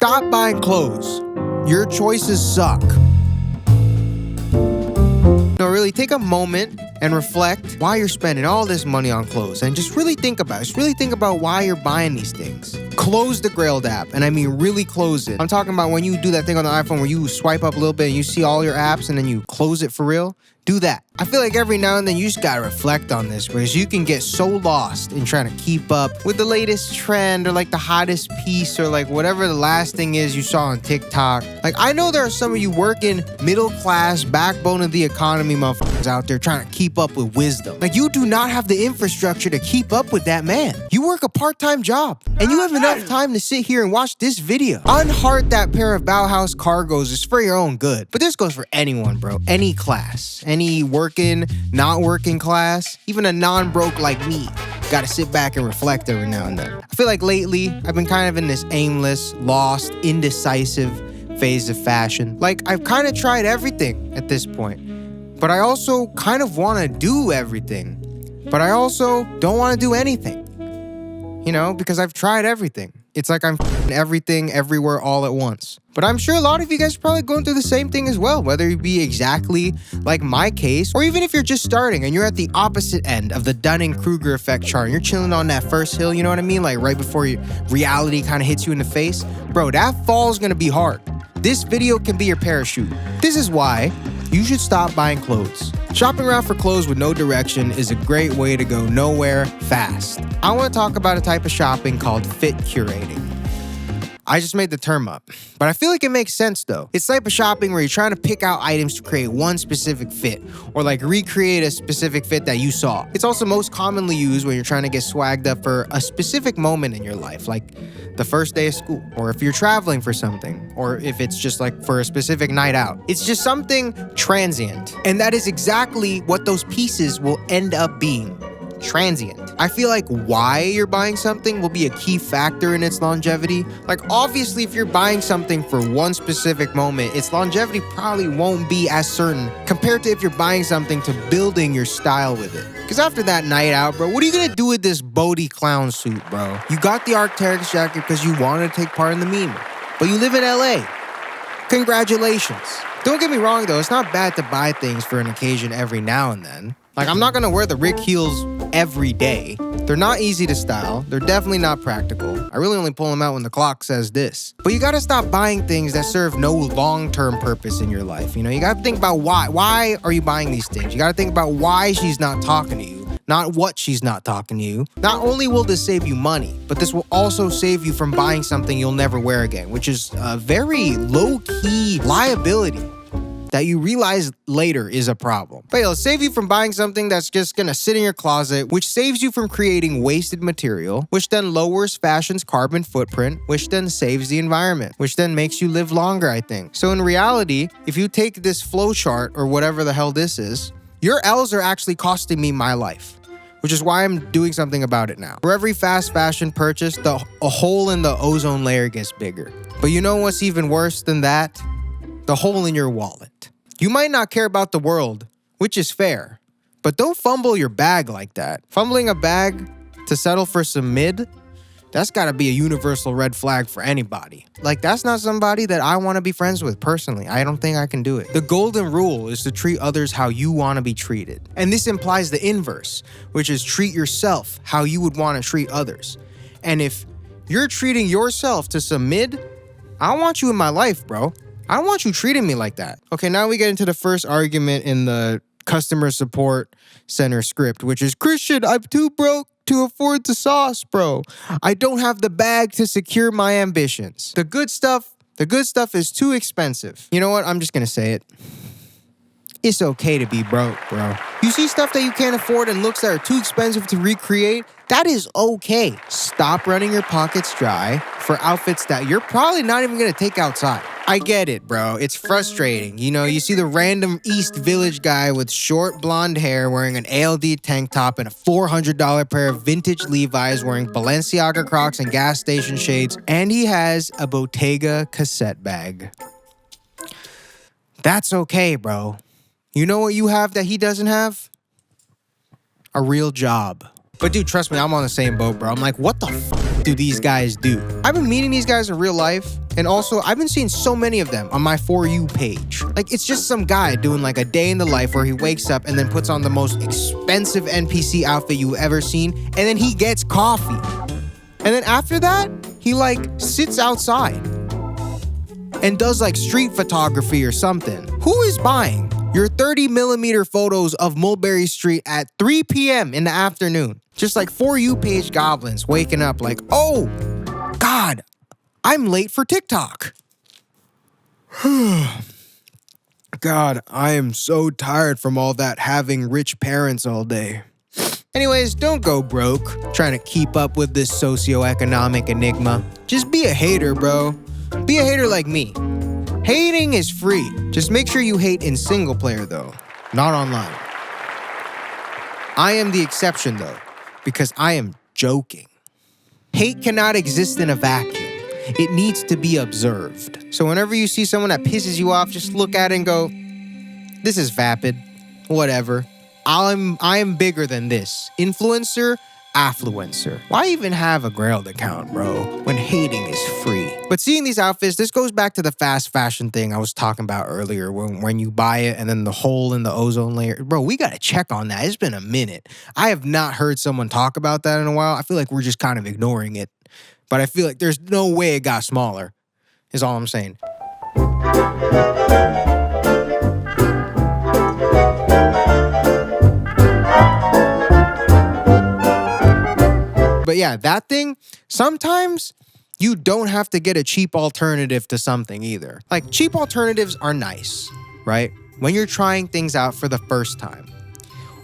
stop buying clothes. Your choices suck. No, really, take a moment and reflect why you're spending all this money on clothes, and just really think about it. Just really think about why you're buying these things. Close the Grailed app, and I mean really close it. I'm talking about when you do that thing on the iPhone where you swipe up a little bit and you see all your apps and then you close it for real. Do that. I feel like every now and then you just gotta reflect on this, because you can get so lost in trying to keep up with the latest trend or like the hottest piece or like whatever the last thing is you saw on TikTok. Like, I know there are some of you working middle class, backbone of the economy motherfuckers out there trying to keep up with wisdom. Like, you do not have the infrastructure to keep up with that man. You work a part-time job and you have enough time to sit here and watch this video. Unheart that pair of Bauhaus cargos is for your own good. But this goes for anyone, bro. Any class. Any working, not working class, even a non-broke like me, gotta sit back and reflect every now and then. I feel like lately, I've been kind of in this aimless, lost, indecisive phase of fashion. Like, I've kind of tried everything at this point, but I also kind of want to do everything, but I also don't want to do anything, you know, because I've tried everything. It's like I'm everything, everywhere, all at once. But I'm sure a lot of you guys are probably going through the same thing as well, whether it be exactly like my case, or even if you're just starting and you're at the opposite end of the Dunning-Kruger effect chart and you're chilling on that first hill, you know what I mean? Like right before reality kind of hits you in the face. Bro, that fall is gonna be hard. This video can be your parachute. This is why you should stop buying clothes. Shopping around for clothes with no direction is a great way to go nowhere fast. I want to talk about a type of shopping called fit curating. I just made the term up, but I feel like it makes sense though. It's the type of shopping where you're trying to pick out items to create one specific fit, or like recreate a specific fit that you saw. It's also most commonly used when you're trying to get swagged up for a specific moment in your life, like the first day of school, or if you're traveling for something, or if it's just like for a specific night out. It's just something transient, and that is exactly what those pieces will end up being. Transient. I feel like why you're buying something will be a key factor in its longevity. Like, obviously, if you're buying something for one specific moment, its longevity probably won't be as certain compared to if you're buying something to building your style with it. Because after that night out, bro, what are you gonna do with this Bodhi clown suit, bro? You got the Arc'teryx jacket because you wanted to take part in the meme, but you live in LA. Congratulations. Don't get me wrong though, it's not bad to buy things for an occasion every now and then. Like, I'm not gonna wear the Rick heels every day. They're not easy to style. They're definitely not practical. I really only pull them out when the clock says this. But you gotta stop buying things that serve no long-term purpose in your life. You know, you gotta think about why. Why are you buying these things? You gotta think about why she's not talking to you, not what she's not talking to you. Not only will this save you money, but this will also save you from buying something you'll never wear again, which is a very low-key liability that you realize later is a problem. But it'll save you from buying something that's just gonna sit in your closet, which saves you from creating wasted material, which then lowers fashion's carbon footprint, which then saves the environment, which then makes you live longer, I think. So in reality, if you take this flow chart or whatever the hell this is, your L's are actually costing me my life, which is why I'm doing something about it now. For every fast fashion purchase, a hole in the ozone layer gets bigger. But you know what's even worse than that? The hole in your wallet. You might not care about the world, which is fair, but don't fumble your bag like that. Fumbling a bag to settle for some mid, that's gotta be a universal red flag for anybody. Like, that's not somebody that I wanna be friends with personally. I don't think I can do it. The golden rule is to treat others how you wanna be treated. And this implies the inverse, which is treat yourself how you would wanna treat others. And if you're treating yourself to some mid, I don't want you in my life, bro. I don't want you treating me like that. Okay, now we get into the first argument in the customer support center script, which is, Christian, I'm too broke to afford the sauce, bro. I don't have the bag to secure my ambitions. The good stuff is too expensive. You know what? I'm just gonna say it. It's okay to be broke, bro. You see stuff that you can't afford and looks that are too expensive to recreate? That is okay. Stop running your pockets dry for outfits that you're probably not even gonna take outside. I get it, bro. It's frustrating. You know, you see the random East Village guy with short blonde hair wearing an ALD tank top and a $400 pair of vintage Levi's, wearing Balenciaga Crocs and gas station shades, and he has a Bottega cassette bag. That's okay, bro. You know what you have that he doesn't have? A real job. But dude, trust me, I'm on the same boat, bro. I'm like, what the f*** do these guys do? I've been meeting these guys in real life, And also, I've been seeing so many of them on my For You page. Like, it's just some guy doing like a day in the life where he wakes up and then puts on the most expensive NPC outfit you've ever seen, and then he gets coffee. And then after that, he like sits outside and does like street photography or something. Who is buying your 30mm photos of Mulberry Street at 3 p.m. in the afternoon? Just like For You page goblins waking up like, oh, God, I'm late for TikTok. God, I am so tired from all that having rich parents all day. Anyways, don't go broke trying to keep up with this socioeconomic enigma. Just be a hater, bro. Be a hater like me. Hating is free. Just make sure you hate in single player though, not online. I am the exception though, because I am joking. Hate cannot exist in a vacuum. It needs to be observed. So whenever you see someone that pisses you off, just look at it and go, this is vapid, whatever. I am bigger than this. Influencer, affluencer. Why even have a Grailed account, bro, when hating is free? But seeing these outfits, this goes back to the fast fashion thing I was talking about earlier, when you buy it and then the hole in the ozone layer. Bro, we gotta check on that. It's been a minute. I have not heard someone talk about that in a while. I feel like we're just kind of ignoring it. But I feel like there's no way it got smaller, is all I'm saying. But yeah, that thing, sometimes you don't have to get a cheap alternative to something either. Like, cheap alternatives are nice, right? When you're trying things out for the first time,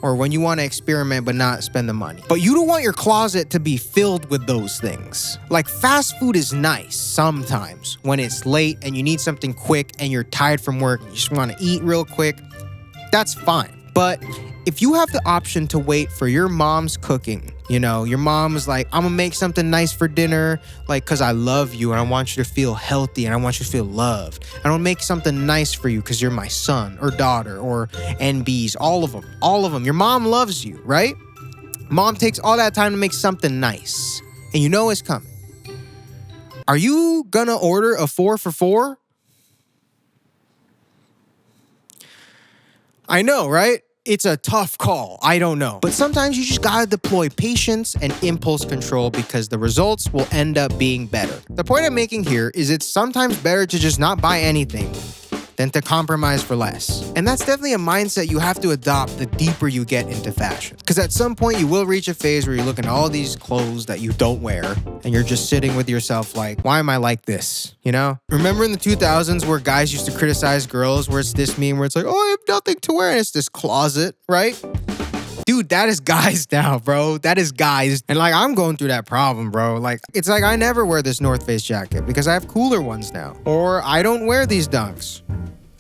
or when you want to experiment but not spend the money. But you don't want your closet to be filled with those things. Like, fast food is nice sometimes when it's late and you need something quick and you're tired from work and you just want to eat real quick. That's fine. But if you have the option to wait for your mom's cooking, you know, your mom is like, I'm gonna make something nice for dinner, like, cause I love you and I want you to feel healthy and I want you to feel loved. And I'll make something nice for you cause you're my son or daughter or NBs, all of them. Your mom loves you, right? Mom takes all that time to make something nice and you know it's coming. Are you gonna order a 4 for $4? I know, right? It's a tough call. I don't know. But sometimes you just gotta deploy patience and impulse control because the results will end up being better. The point I'm making here is it's sometimes better to just not buy anything than to compromise for less. And that's definitely a mindset you have to adopt the deeper you get into fashion. Because at some point you will reach a phase where you're looking at all these clothes that you don't wear and you're just sitting with yourself like, why am I like this? You know? Remember in the 2000s where guys used to criticize girls where it's this meme where it's like, oh, I have nothing to wear and it's this closet, right? Dude, that is guys now, bro. That is guys. And like, I'm going through that problem, bro. Like, it's like I never wear this North Face jacket because I have cooler ones now. Or I don't wear these dunks.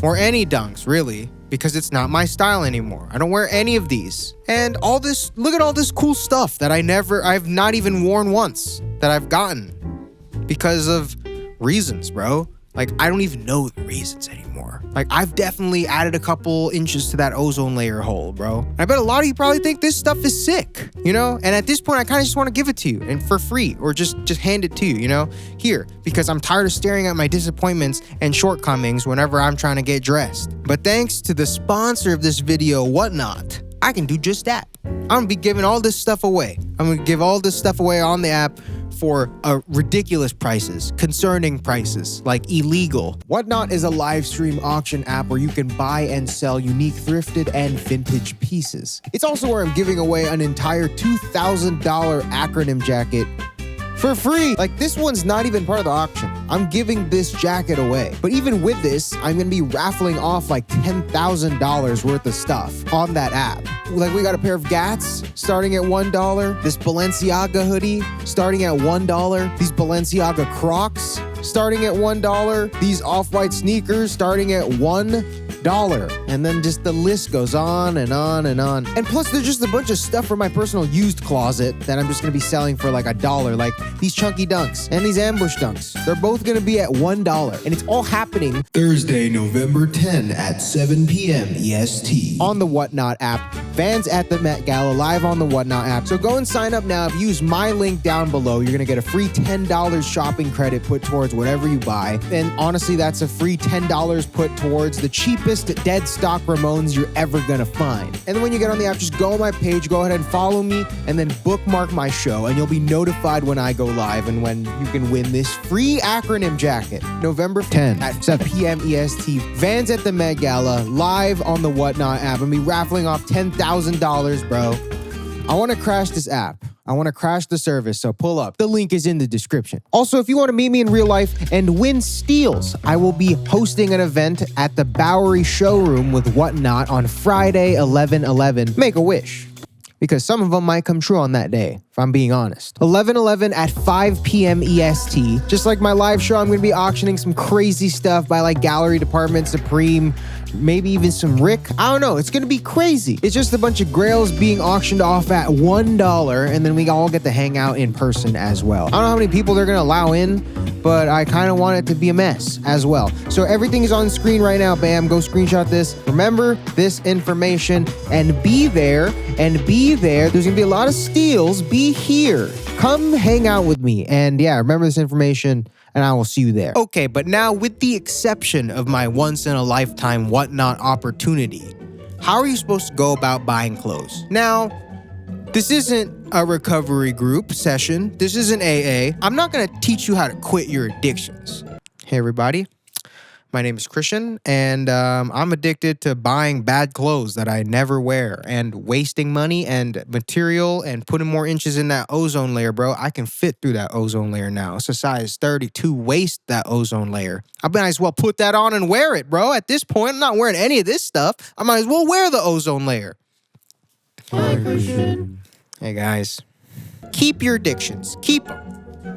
Or any dunks, really, because it's not my style anymore. I don't wear any of these. And all this, look at all this cool stuff that I've not even worn once, that I've gotten because of reasons, bro. Like, I don't even know the reasons anymore. Like, I've definitely added a couple inches to that ozone layer hole, bro. And I bet a lot of you probably think this stuff is sick, you know? And at this point, I kind of just want to give it to you and for free or just hand it to you, you know? Here, because I'm tired of staring at my disappointments and shortcomings whenever I'm trying to get dressed. But thanks to the sponsor of this video, Whatnot, I can do just that. I'm gonna be giving all this stuff away. I'm gonna give all this stuff away on the app for ridiculous prices, concerning prices, like illegal. Whatnot is a live stream auction app where you can buy and sell unique thrifted and vintage pieces. It's also where I'm giving away an entire $2,000 acronym jacket for free. Like, this one's not even part of the auction. I'm giving this jacket away. But even with this, I'm gonna be raffling off like $10,000 worth of stuff on that app. Like, we got a pair of Gats starting at $1, this Balenciaga hoodie starting at $1, these Balenciaga Crocs starting at $1, these off-white sneakers starting at $1. And then just the list goes on and on and on. And plus, there's just a bunch of stuff from my personal used closet that I'm just gonna be selling for like $1, like these chunky dunks and these ambush dunks. They're both gonna be at $1. And it's all happening Thursday, November 10 at 7 p.m. EST on the Whatnot app. Vans at the Met Gala live on the Whatnot app. So go and sign up now. If you use my link down below, you're gonna get a free $10 shopping credit put towards whatever you buy. And honestly, that's a free $10 put towards the cheapest dead stock Ramones you're ever gonna find. And then when you get on the app, just go on my page, go ahead and follow me, and then bookmark my show, and you'll be notified when I go live and when you can win this free acronym jacket. November 10th at 7 p.m. EST. Vans at the Met Gala live on the Whatnot app. I'm gonna be raffling off $10,000, bro. I want to crash this app. I want to crash the service, so pull up. The link is in the description. Also, if you want to meet me in real life and win steals, I will be hosting an event at the Bowery Showroom with Whatnot on Friday, 11/11. Make a wish, because some of them might come true on that day, if I'm being honest. 11/11 at 5 p.m. EST. Just like my live show, I'm going to be auctioning some crazy stuff by like Gallery Department, Supreme, maybe even some Rick. I don't know. It's going to be crazy. It's just a bunch of grails being auctioned off at $1, and then we all get to hang out in person as well. I don't know how many people they're going to allow in, but I kind of want it to be a mess as well. So everything is on screen right now. Bam, go screenshot this. Remember this information and be there and be there. There's going to be a lot of steals. Be here. Come hang out with me. And yeah, remember this information, and I will see you there. Okay, but now with the exception of my once-in-a-lifetime Whatnot opportunity, how are you supposed to go about buying clothes? Now, this isn't a recovery group session. This isn't AA. I'm not going to teach you how to quit your addictions. Hey, everybody. My name is Christian, and I'm addicted to buying bad clothes that I never wear and wasting money and material and putting more inches in that ozone layer, bro. I can fit through that ozone layer now. It's a size 32 waist, that ozone layer. I might as well put that on and wear it, bro. At this point, I'm not wearing any of this stuff. I might as well wear the ozone layer. Hi, Christian. Hey, guys. Keep your addictions. Keep them.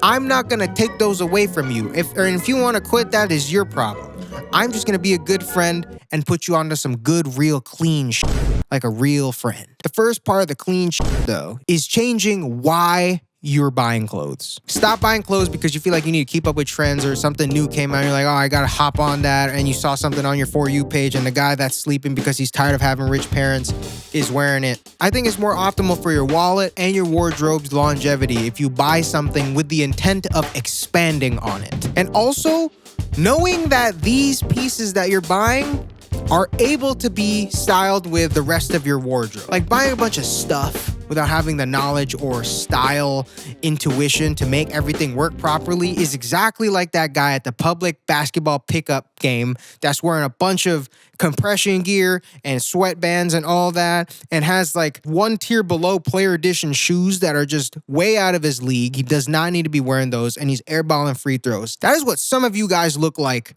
I'm not going to take those away from you. If you want to quit, that is your problem. I'm just going to be a good friend and put you onto some good, real, clean shit, like a real friend. The first part of the clean shit, though, is changing why you're buying clothes. Stop buying clothes because you feel like you need to keep up with trends or something new came out and you're like, oh, I gotta hop on that, and you saw something on your For You page and the guy that's sleeping because he's tired of having rich parents is wearing it. I think it's more optimal for your wallet and your wardrobe's longevity if you buy something with the intent of expanding on it. And also, knowing that these pieces that you're buying are able to be styled with the rest of your wardrobe. Like buying a bunch of stuff without having the knowledge or style intuition to make everything work properly is exactly like that guy at the public basketball pickup game that's wearing a bunch of compression gear and sweatbands and all that, and has like one tier below player edition shoes that are just way out of his league. He does not need to be wearing those, and he's airballing free throws. That is what some of you guys look like,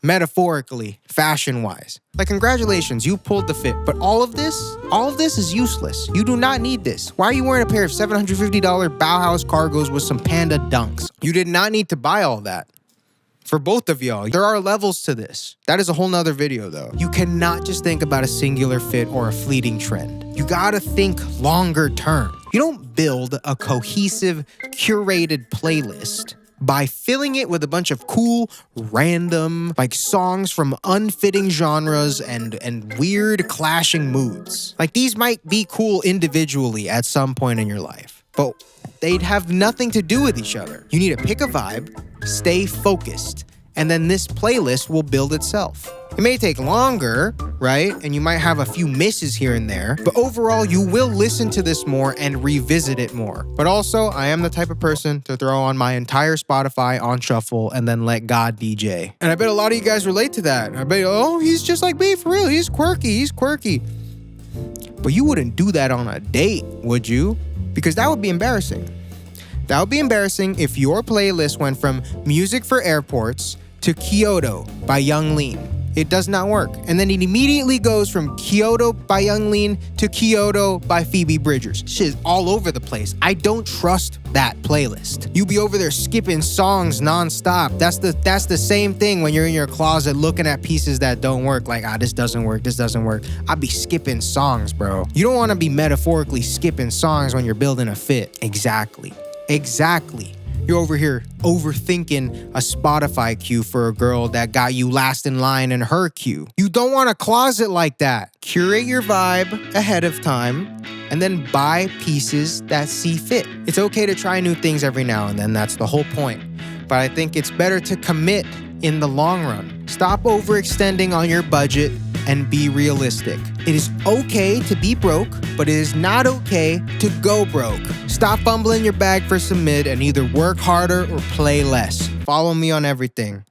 metaphorically, fashion-wise. Like, congratulations, you pulled the fit. But all of this is useless. You do not need this. Why are you wearing a pair of $750 Bauhaus cargos with some panda dunks? You did not need to buy all that. For both of y'all, there are levels to this. That is a whole nother video, though. You cannot just think about a singular fit or a fleeting trend. You gotta think longer term. You don't build a cohesive, curated playlist by filling it with a bunch of cool, random, like songs from unfitting genres and weird clashing moods. Like, these might be cool individually at some point in your life, but they'd have nothing to do with each other. You need to pick a vibe, stay focused, and then this playlist will build itself. It may take longer, right? And you might have a few misses here and there, but overall, you will listen to this more and revisit it more. But also, I am the type of person to throw on my entire Spotify on shuffle and then let God DJ. And I bet a lot of you guys relate to that. I bet, oh, he's just like me, for real. He's quirky. But you wouldn't do that on a date, would you? Because that would be embarrassing. That would be embarrassing if your playlist went from Music for Airports to Kyoto by Young Lean. It does not work. And then it immediately goes from Kyoto by Young Lean to Kyoto by Phoebe Bridgers. Shit is all over the place. I don't trust that playlist. You be over there skipping songs nonstop. That's the same thing when you're in your closet looking at pieces that don't work. Like, this doesn't work. I be skipping songs, bro. You don't want to be metaphorically skipping songs when you're building a fit. Exactly. You're You're over here overthinking a Spotify queue for a girl that got you last in line in her queue. You don't want a closet like that. Curate your vibe ahead of time and then buy pieces that see fit. It's okay to try new things every now and then. That's the whole point. But I think it's better to commit in the long run. Stop overextending on your budget and be realistic. It is okay to be broke, but it is not okay to go broke. Stop fumbling your bag for some mid and either work harder or play less. Follow me on everything.